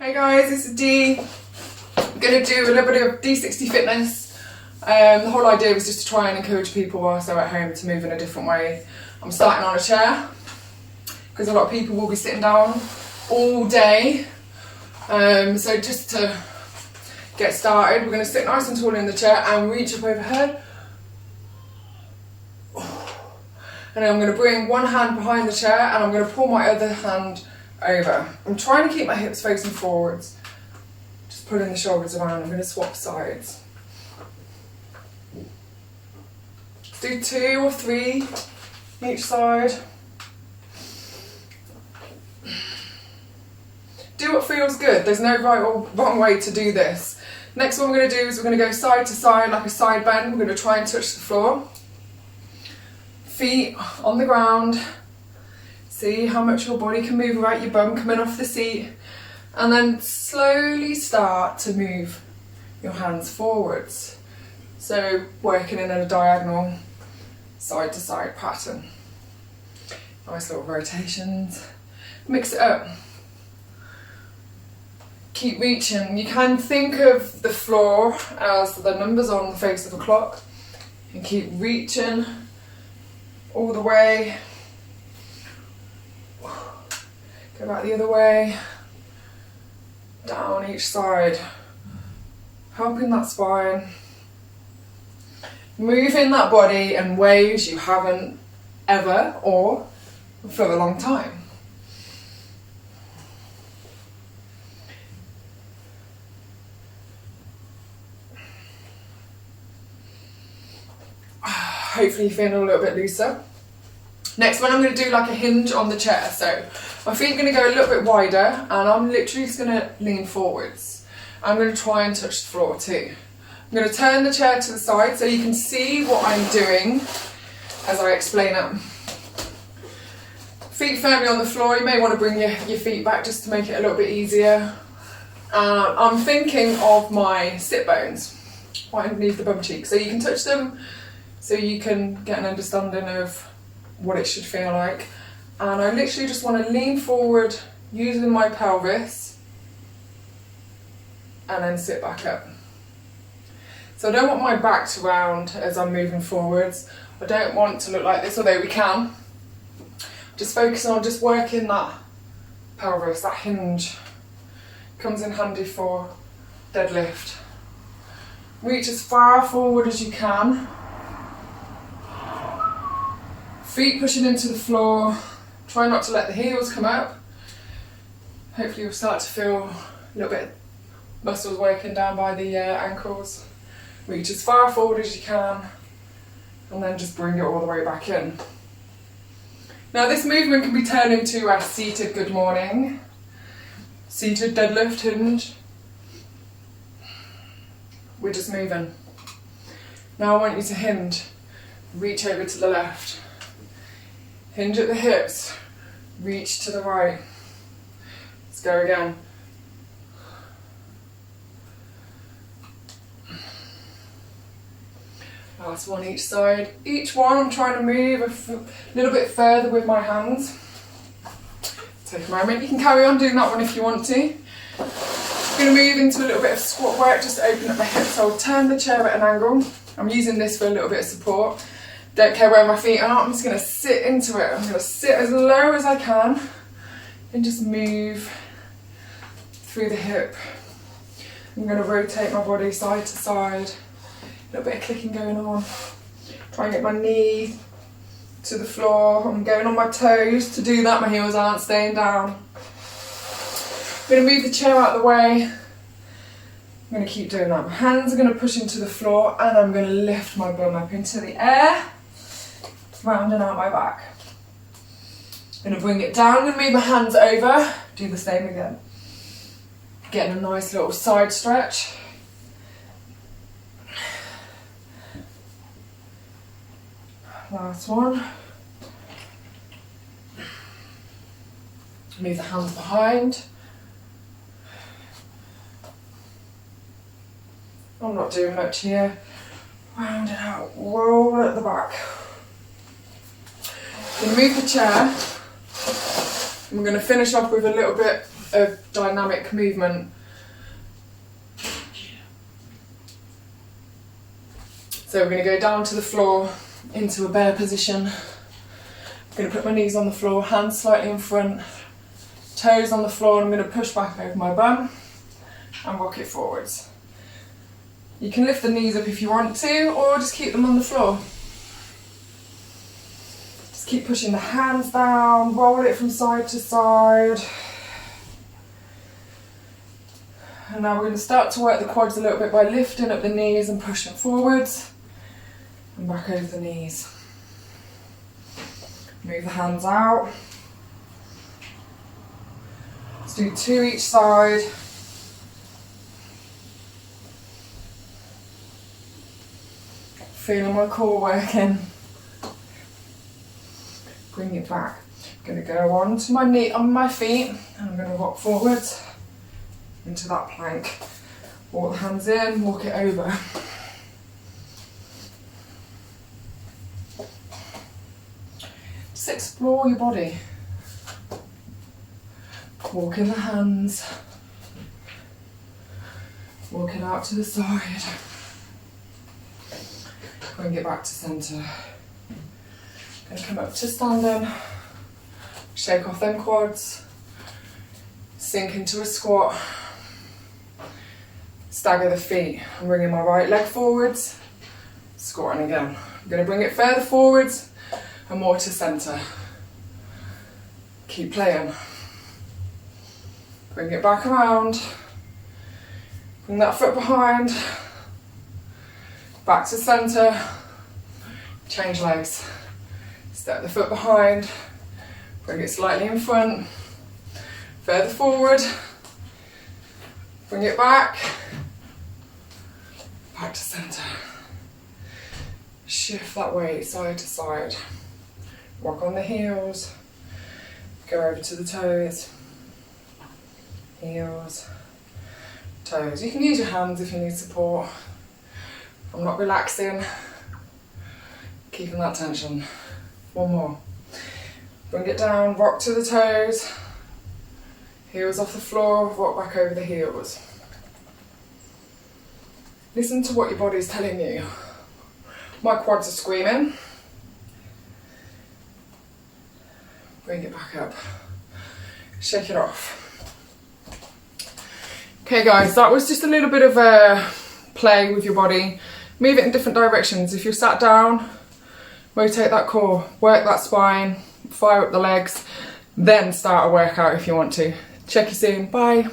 Hey guys, this is Dee. I'm going to do a little bit of D60 fitness. The whole idea was just to try and encourage people whilst they're at home to move in a different way. I'm starting on a chair because a lot of people will be sitting down all day. So just to get started, we're going to sit nice and tall in the chair and reach up overhead. And then I'm going to bring one hand behind the chair and I'm going to pull my other hand over. I'm trying to keep my hips facing forwards. Just pulling the shoulders around. I'm going to swap sides. Do 2 or 3 each side. Do what feels good. There's no right or wrong way to do this. Next one we're going to do is we're going to go side to side like a side bend. We're going to try and touch the floor. Feet on the ground. See how much your body can move without your bum coming off the seat. And then slowly start to move your hands forwards. So working in a diagonal side to side pattern. Nice little rotations. Mix it up. Keep reaching. You can think of the floor as the numbers on the face of a clock. And keep reaching all the way. Go back the other way, down each side, helping that spine, moving that body in ways you haven't ever or for a long time. Hopefully you're feeling a little bit looser. Next one, I'm going to do like a hinge on the chair. So my feet are going to go a little bit wider and I'm literally just going to lean forwards. I'm going to try and touch the floor too. I'm going to turn the chair to the side so you can see what I'm doing as I explain it. Feet firmly on the floor. You may want to bring your feet back just to make it a little bit easier. I'm thinking of my sit bones right underneath the bum cheek. So you can touch them so you can get an understanding of what it should feel like. And I literally just want to lean forward using my pelvis and then sit back up. So I don't want my back to round as I'm moving forwards. I don't want to look like this, although we can. Just focus on just working that pelvis, that hinge. Comes in handy for deadlift. Reach as far forward as you can. Feet pushing into the floor. Try not to let the heels come up. Hopefully you'll start to feel a little bit muscles working down by the ankles. Reach as far forward as you can and then just bring it all the way back in. Now this movement can be turned into a seated good morning, seated deadlift hinge. We're just moving. Now I want you to hinge. Reach over to the left. Hinge at the hips, reach to the right. Let's go again. Last one each side. Each one I'm trying to move a little bit further with my hands. Take a moment. You can carry on doing that one if you want to. I'm going to move into a little bit of squat work just to open up my hips. So I'll turn the chair at an angle. I'm using this for a little bit of support. Don't care where my feet are, I'm just going to sit into it. I'm going to sit as low as I can and just move through the hip. I'm going to rotate my body side to side. A little bit of clicking going on. Try and get my knee to the floor. I'm going on my toes to do that. My heels aren't staying down. I'm going to move the chair out of the way. I'm going to keep doing that. My hands are going to push into the floor and I'm going to lift my bum up into the air. Rounding out my back. I'm going to bring it down, I'm going to move my hands over, do the same again. Getting a nice little side stretch. Last one. Move the hands behind. I'm not doing much here. Round it out, roll at the back. I'm going to move the chair. I'm going to finish off with a little bit of dynamic movement. So we're going to go down to the floor into a bear position. I'm going to put my knees on the floor, hands slightly in front, toes on the floor, and I'm going to push back over my bum and rock it forwards. You can lift the knees up if you want to, or just keep them on the floor. Just keep pushing the hands down, roll it from side to side. And now we're going to start to work the quads a little bit by lifting up the knees and pushing forwards and back over the knees. Move the hands out. Let's do 2 each side. Feeling my core working. Bring it back. I'm going to go on to my knee, on my feet, and I'm going to rock forwards into that plank. Walk the hands in, walk it over. Just explore your body. Walk in the hands. Walk it out to the side. Bring it back to centre. Going to come up to standing. Shake off them quads. Sink into a squat. Stagger the feet. I'm bringing my right leg forwards. Squatting again. I'm going to bring it further forwards and more to centre. Keep playing. Bring it back around. Bring that foot behind. Back to centre. Change legs. Step the foot behind. Bring it slightly in front. Further forward. Bring it back. Back to centre. Shift that weight side to side. Rock on the heels. Go over to the toes. Heels. Toes. You can use your hands if you need support. I'm not relaxing. Keeping that tension. One more. Bring it down, rock to the toes. Heels off the floor, rock back over the heels. Listen to what your body's telling you. My quads are screaming. Bring it back up. Shake it off. Okay guys, that was just a little bit of a play with your body. Move it in different directions. If you're sat down, rotate that core, work that spine, fire up the legs, then start a workout if you want to. Check you soon. Bye.